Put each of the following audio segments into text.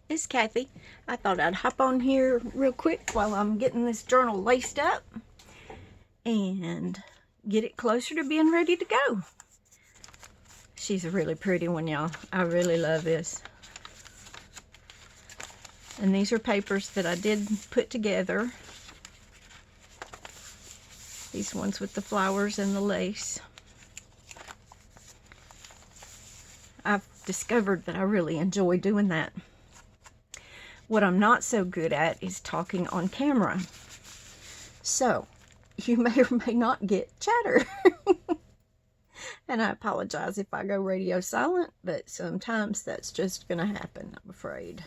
It's Kathy. I thought I'd hop on here real quick while I'm getting this journal laced up and get it closer to being ready to go. She's a really pretty one, y'all. I really love this. And these are papers that I did put together. These ones with the flowers and the lace. I've discovered that I really enjoy doing that. What I'm not so good at is talking on camera. So, you may or may not get chatter. And I apologize if I go radio silent, but sometimes that's just going to happen, I'm afraid.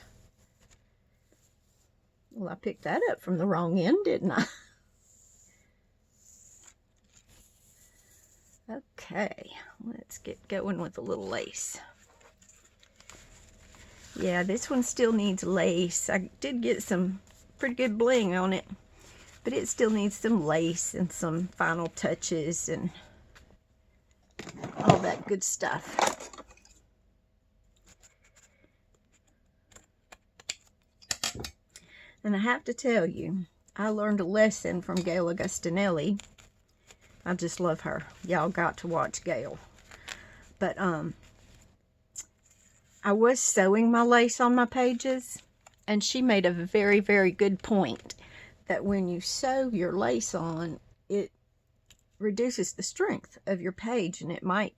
Well, I picked that up from the wrong end, didn't I? Okay, let's get going with a little lace. Yeah, this one still needs lace. I did get some pretty good bling on it, but it still needs some lace and some final touches and all that good stuff. And I have to tell you, I learned a lesson from Gail Augustinelli. I just love her. Y'all got to watch Gail. But I was sewing my lace on my pages, and she made a very, very good point that when you sew your lace on, it reduces the strength of your page and it might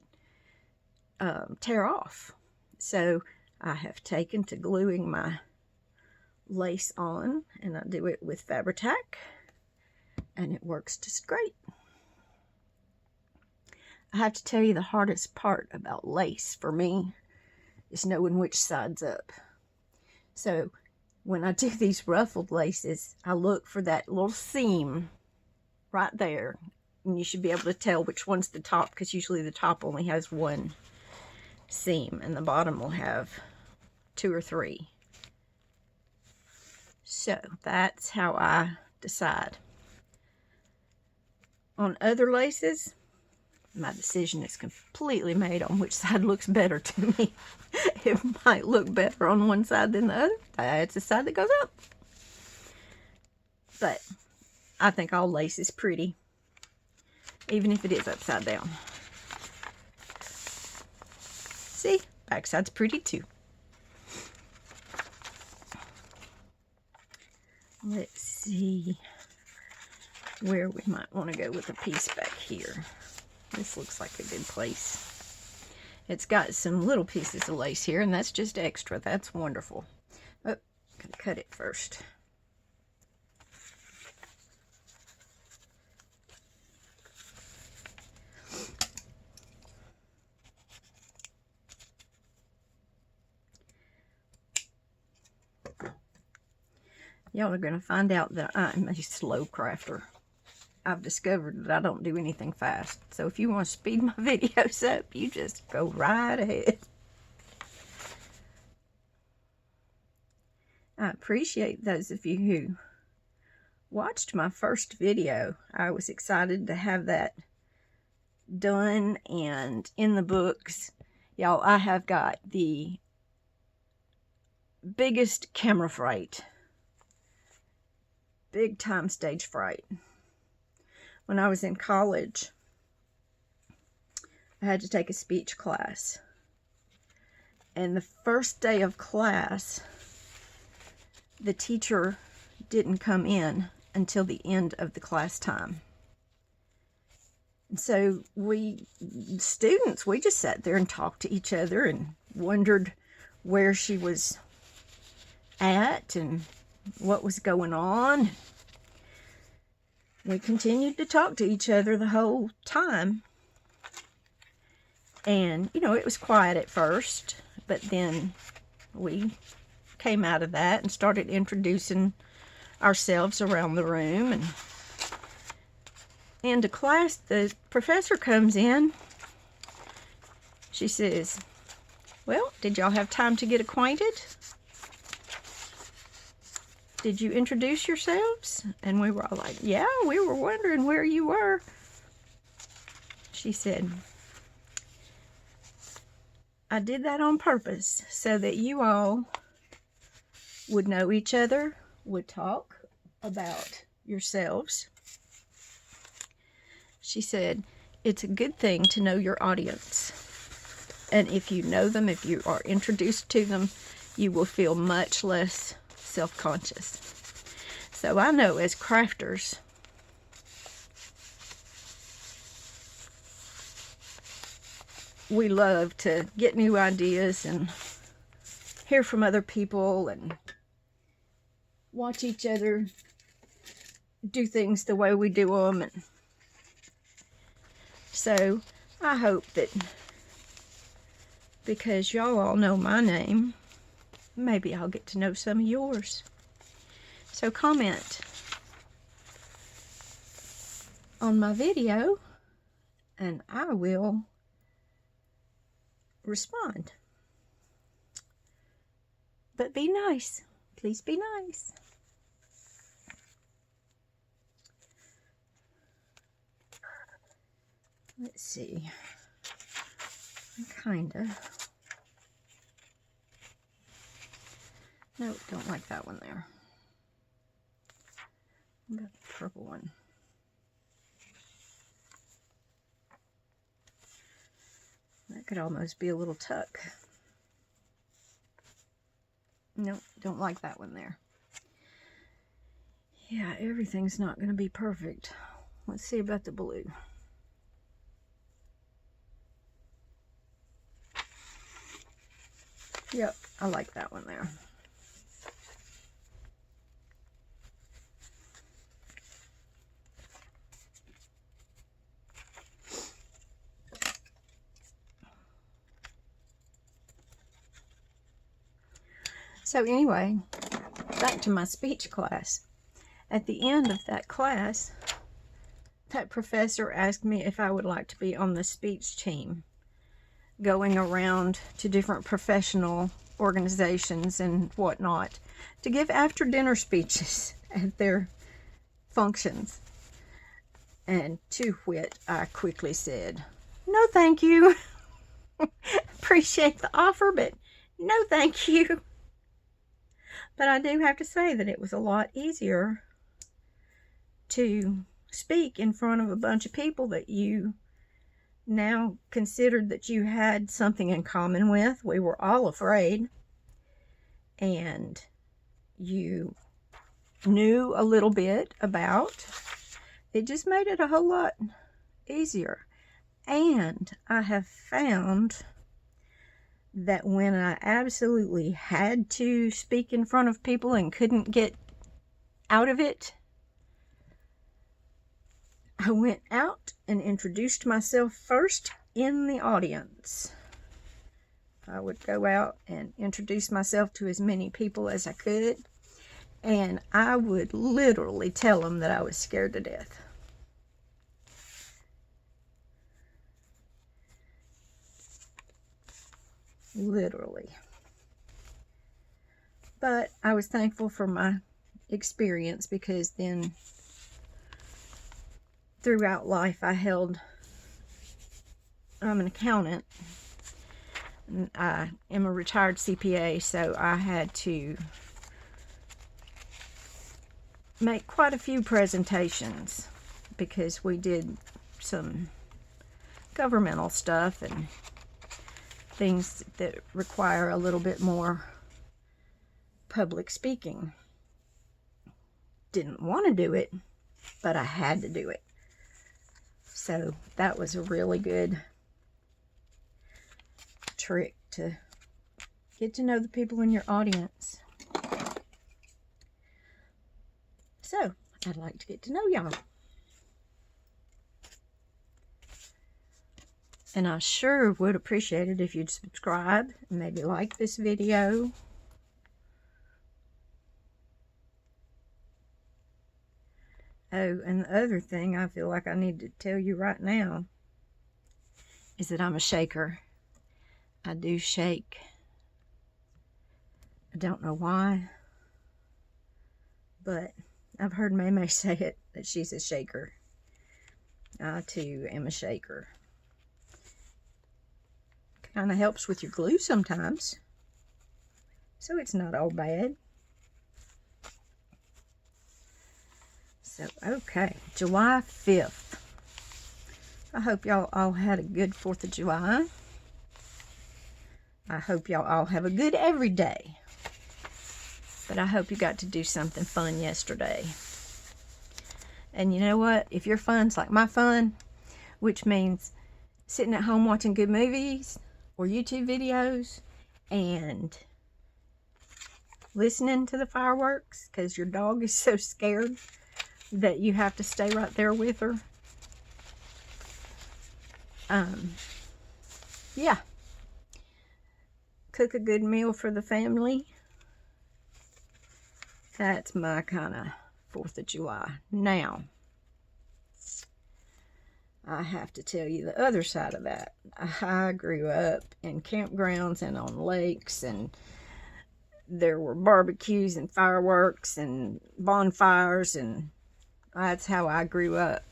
tear off. So I have taken to gluing my lace on, and I do it with Fabri-Tac, and it works just great. I have to tell you, the hardest part about lace for me is knowing which side's up. So when I do these ruffled laces, I look for that little seam right there, and you should be able to tell which one's the top, because usually the top only has one seam and the bottom will have 2 or 3. So that's how I decide. On other laces, my decision is completely made on which side looks better to me. It might look better on one side than the other. That's the side that goes up. But I think all lace is pretty, even if it is upside down. See, backside's pretty too. Let's see where we might want to go with a piece back here. This looks like a good place. It's got some little pieces of lace here, and that's just extra. That's wonderful. Oh, gotta cut it first. Y'all are going to find out that I'm a slow crafter. I've discovered that I don't do anything fast. So if you want to speed my videos up, you just go right ahead. I appreciate those of you who watched my first video. I was excited to have that done and in the books. Y'all, I have got the biggest camera fright. Big time stage fright. When I was in college, I had to take a speech class. And the first day of class, the teacher didn't come in until the end of the class time. And so we students, we just sat there and talked to each other and wondered where she was at and what was going on. We continued to talk to each other the whole time. And, you know, it was quiet at first, but then we came out of that and started introducing ourselves around the room. And into class, the professor comes in. She says, "Well, did y'all have time to get acquainted? Did you introduce yourselves?" And we were all like, "Yeah, we were wondering where you were." She said, "I did that on purpose so that you all would know each other, would talk about yourselves. She said, it's a good thing to know your audience. And if you know them, if you are introduced to them, you will feel much less self-conscious. So I know as crafters, we love to get new ideas and hear from other people and watch each other do things the way we do them. And so I hope that because y'all all know my name, maybe I'll get to know some of yours. So comment on my video and I will respond. But be nice. Please be nice. Let's see. Kinda. No, don't like that one there. What about the purple one? That could almost be a little tuck. No, don't like that one there. Yeah, everything's not going to be perfect. Let's see about the blue. Yep, I like that one there. So anyway, back to my speech class. At the end of that class, that professor asked me if I would like to be on the speech team, going around to different professional organizations and whatnot to give after dinner speeches at their functions. And to which I quickly said, no thank you. Appreciate the offer, but no thank you. But I do have to say that it was a lot easier to speak in front of a bunch of people that you now considered that you had something in common with. We were all afraid, and you knew a little bit about. It just made it a whole lot easier. And I have found that when I absolutely had to speak in front of people and couldn't get out of it, I went out and introduced myself first in the audience. I would go out and introduce myself to as many people as I could, and I would literally tell them that I was scared to death. Literally. But I was thankful for my experience, because then throughout life I'm an accountant. I am a retired CPA, so I had to make quite a few presentations because we did some governmental stuff and things that require a little bit more public speaking. Didn't want to do it, but I had to do it. So that was a really good trick to get to know the people in your audience. So I'd like to get to know y'all. And I sure would appreciate it if you'd subscribe and maybe like this video. Oh, and the other thing I feel like I need to tell you right now is that I'm a shaker. I do shake. I don't know why, but I've heard Maymay say it, that she's a shaker. I too am a shaker. Kind of helps with your glue sometimes, so it's not all bad. So, okay, July 5th. I hope y'all all had a good 4th of July. I hope y'all all have a good every day. But I hope you got to do something fun yesterday. And you know what? If your fun's like my fun, which means sitting at home watching good movies or YouTube videos and listening to the fireworks because your dog is so scared that you have to stay right there with her. Yeah. Cook a good meal for the family. That's my kind of 4th of July. Now, I have to tell you the other side of that. I grew up in campgrounds and on lakes, and there were barbecues and fireworks and bonfires, and that's how I grew up.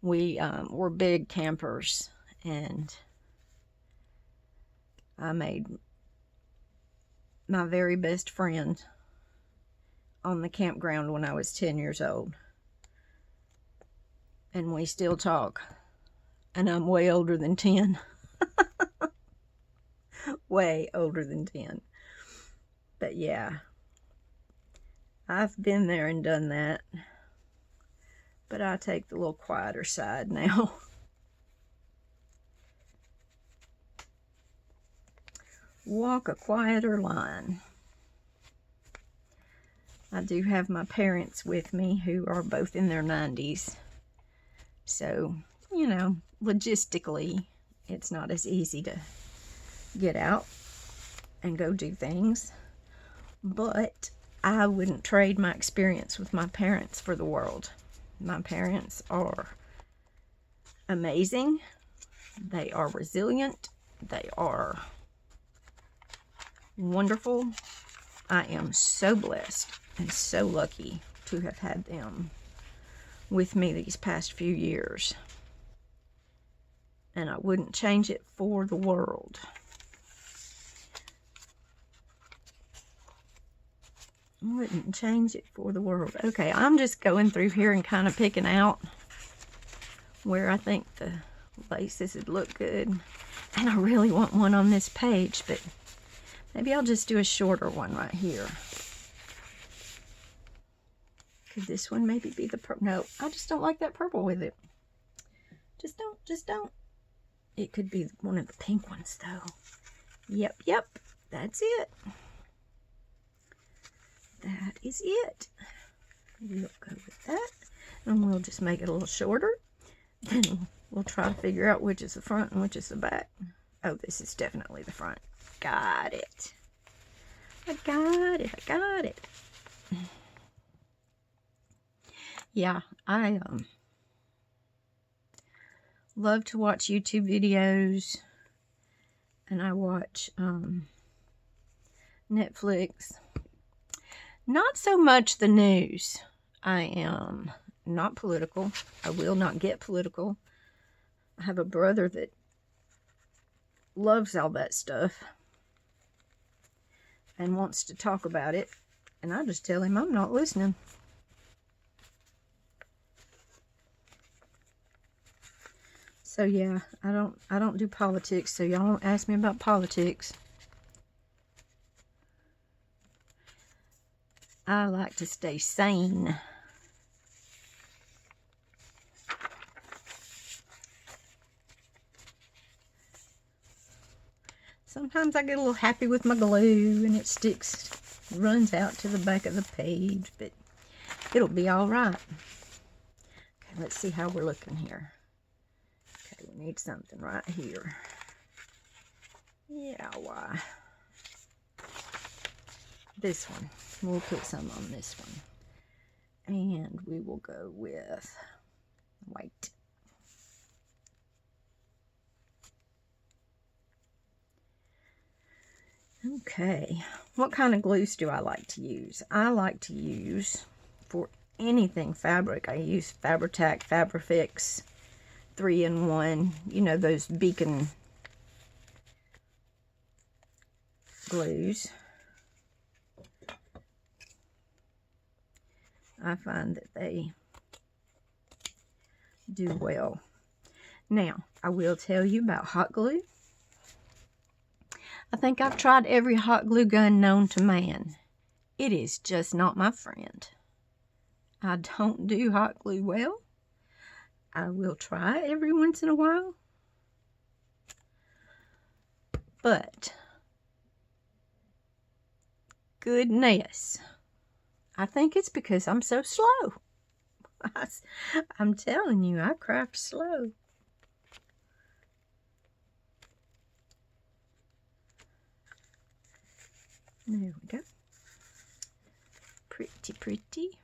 We were big campers, and I made my very best friend on the campground when I was 10 years old. And we still talk. And I'm way older than 10. Way older than 10. But yeah, I've been there and done that. But I take the little quieter side now. Walk a quieter line. I do have my parents with me who are both in their 90s. So, you know, logistically, it's not as easy to get out and go do things. But I wouldn't trade my experience with my parents for the world. My parents are amazing. They are resilient. They are wonderful. I am so blessed and so lucky to have had them with me these past few years. And I wouldn't change it for the world. Wouldn't change it for the world. Okay, I'm just going through here and kind of picking out where I think the laces would look good. And I really want one on this page, but maybe I'll just do a shorter one right here. Could this one maybe be the purple? No, I just don't like that purple with it. Just don't. It could be one of the pink ones, though. Yep, that's it. That is it. We'll go with that. And we'll just make it a little shorter. Then we'll try to figure out which is the front and which is the back. Oh, this is definitely the front. Got it. I got it. Yeah, I love to watch YouTube videos, and I watch Netflix. Not so much the news. I am not political. I will not get political. I have a brother that loves all that stuff and wants to talk about it, and I just tell him I'm not listening. So yeah, I don't do politics, so y'all don't ask me about politics. I like to stay sane. Sometimes I get a little happy with my glue and it runs out to the back of the page, but it'll be all right. Okay, let's see how we're looking here. Okay, we need something right here. Yeah, why? This one. We'll put some on this one. And we will go with white. Okay, what kind of glues do I like to use? I like to use, for anything fabric, I use Fabri-Tac, Fabri-Fix, 3-in-1, you know, those beacon glues. I find that they do well. Now, I will tell you about hot glue. I think I've tried every hot glue gun known to man. It is just not my friend. I don't do hot glue well. I will try it every once in a while. But, goodness, I think it's because I'm so slow. I'm telling you, I craft slow. There we go. Pretty, pretty.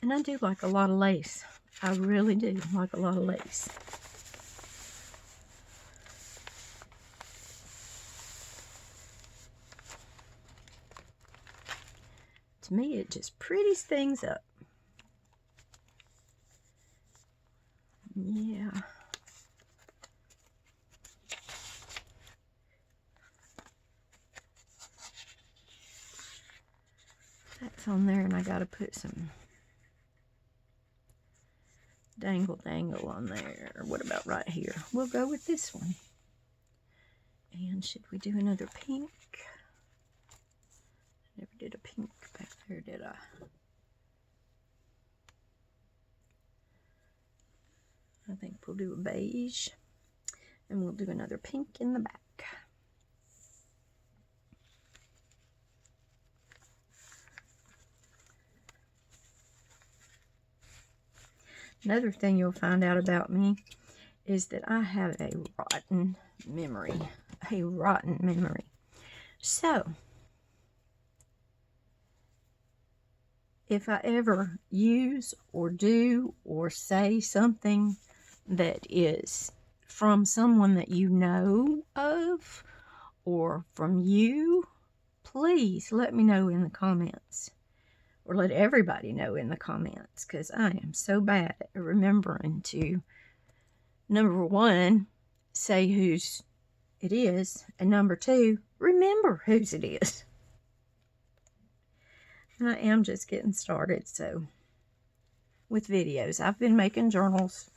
And I do like a lot of lace. I really do like a lot of lace. To me, it just pretties things up. Yeah. That's on there, and I gotta put some dangle on there. What about right here? We'll go with this one. And should we do another pink? Never did a pink back there, did I? I think we'll do a beige. And we'll do another pink in the back. Another thing you'll find out about me is that I have a rotten memory. A rotten memory. So, if I ever use or do or say something that is from someone that you know of or from you, please let me know in the comments. Or let everybody know in the comments, because I am so bad at remembering to, number one, say whose it is, and number two, remember whose it is. And I am just getting started, so, with videos. I've been making journals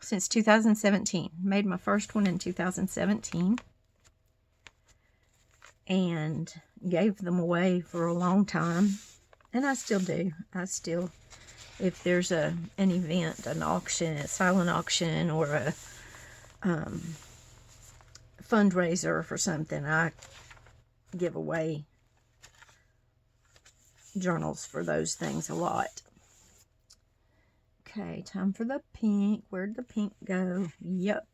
since 2017. Made my first one in 2017. And gave them away for a long time. And I still do. If there's an event, an auction, a silent auction, or a fundraiser for something, I give away journals for those things a lot. Okay, time for the pink. Where'd the pink go? Yup.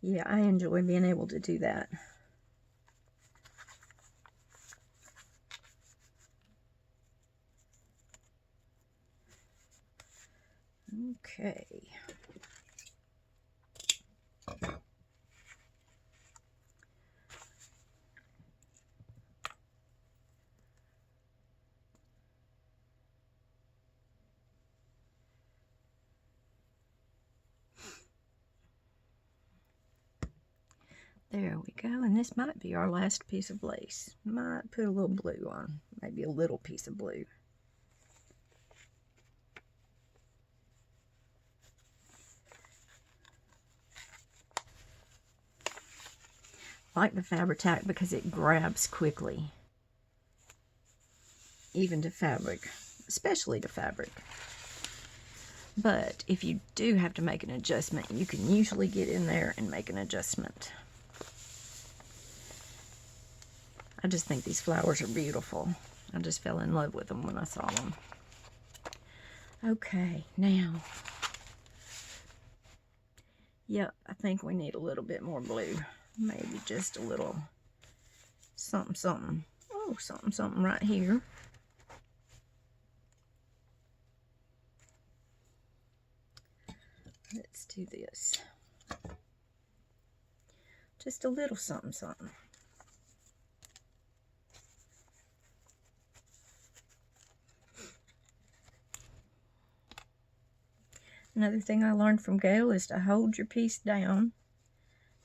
Yeah, I enjoy being able to do that. Okay. There we go, and this might be our last piece of lace. Might put a little blue on, maybe a little piece of blue. I like the Fabri-Tac because it grabs quickly, even to fabric, especially to fabric. But if you do have to make an adjustment, you can usually get in there and make an adjustment. I just think these flowers are beautiful. I just fell in love with them when I saw them. Okay, now. Yep, I think we need a little bit more blue. Maybe just a little something. Oh, something right here. Let's do this. Just a little something. Another thing I learned from Gail is to hold your piece down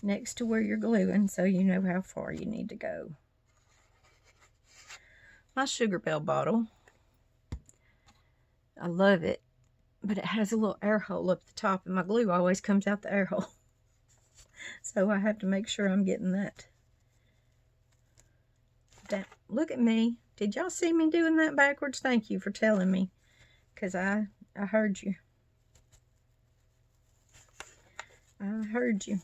next to where you're gluing so you know how far you need to go. my Sugar Bell bottle. I love it, but it has a little air hole up the top, and my glue always comes out the air hole. So I have to make sure I'm getting that. Look at me. Did y'all see me doing that backwards? Thank you for telling me, because I heard you. I heard you.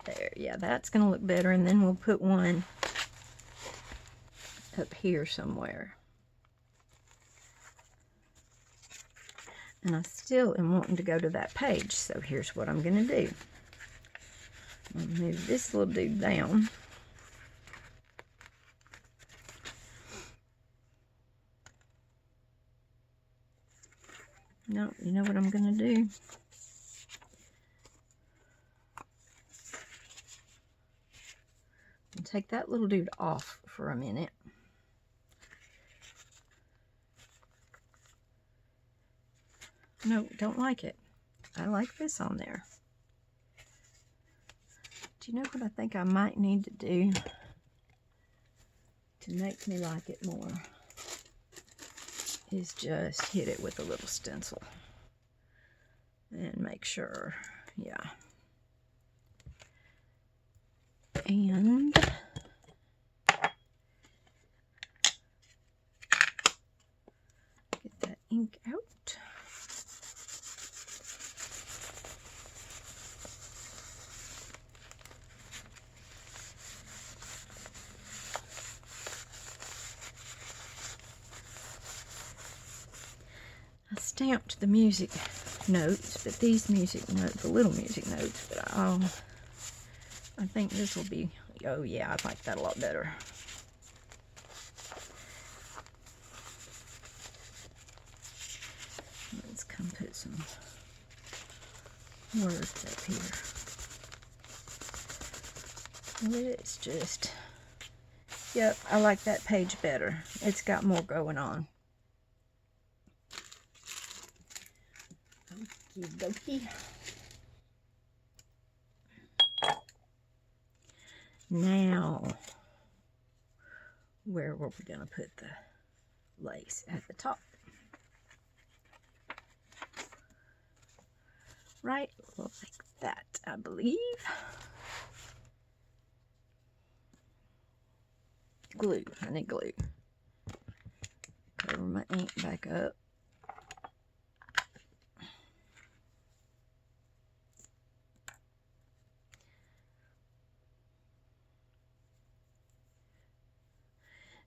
There, yeah, that's going to look better, and then we'll put one up here somewhere. And I still am wanting to go to that page, so here's what I'm going to do. I'm going to move this little dude down. No, you know what I'm going to do? Take that little dude off for a minute. No, don't like it. I like this on there. Do you know what I think I might need to do to make me like it more? Is just hit it with a little stencil and make sure, yeah. And get that ink out. I stamped the music notes, but these music notes, the little music notes, but I think this will be, oh yeah, I like that a lot better. Let's come put some words up here. It's just, yep, I like that page better. It's got more going on. Okie dokie. Now, where were we going to put the lace? At the top. Right like that, I believe. Glue. I need glue. Cover my ink back up.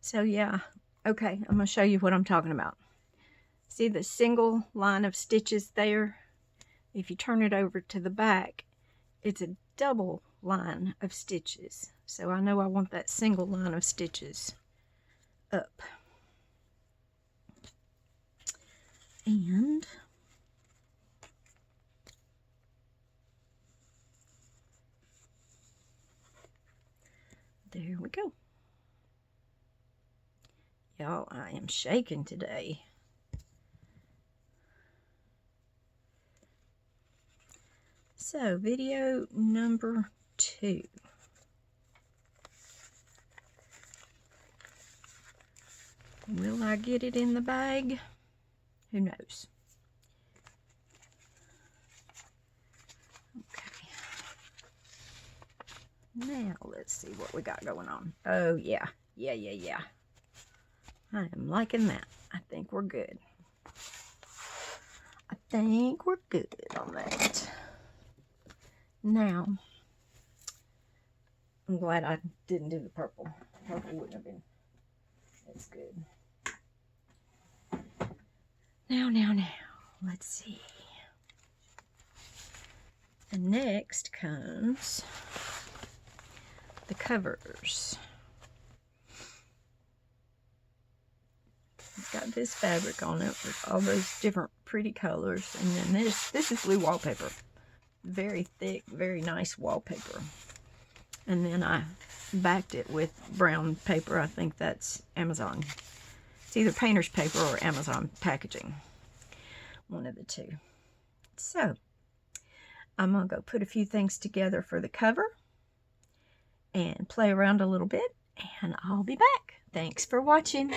So yeah, okay, I'm going to show you what I'm talking about. See the single line of stitches there? If you turn it over to the back, it's a double line of stitches. So I know I want that single line of stitches up. And there we go. Y'all, I am shaking today. So, video number 2. Will I get it in the bag? Who knows? Okay. Now, let's see what we got going on. Oh, yeah. Yeah. I am liking that. I think we're good. I think we're good on that. Now, I'm glad I didn't do the purple. Purple wouldn't have been as good. Now. Let's see. And next comes the covers. It's got this fabric on it with all those different pretty colors. And then this is blue wallpaper. Very thick, very nice wallpaper. And then I backed it with brown paper. I think that's Amazon. It's either painter's paper or Amazon packaging. One of the two. So, I'm going to go put a few things together for the cover and play around a little bit, and I'll be back. Thanks for watching.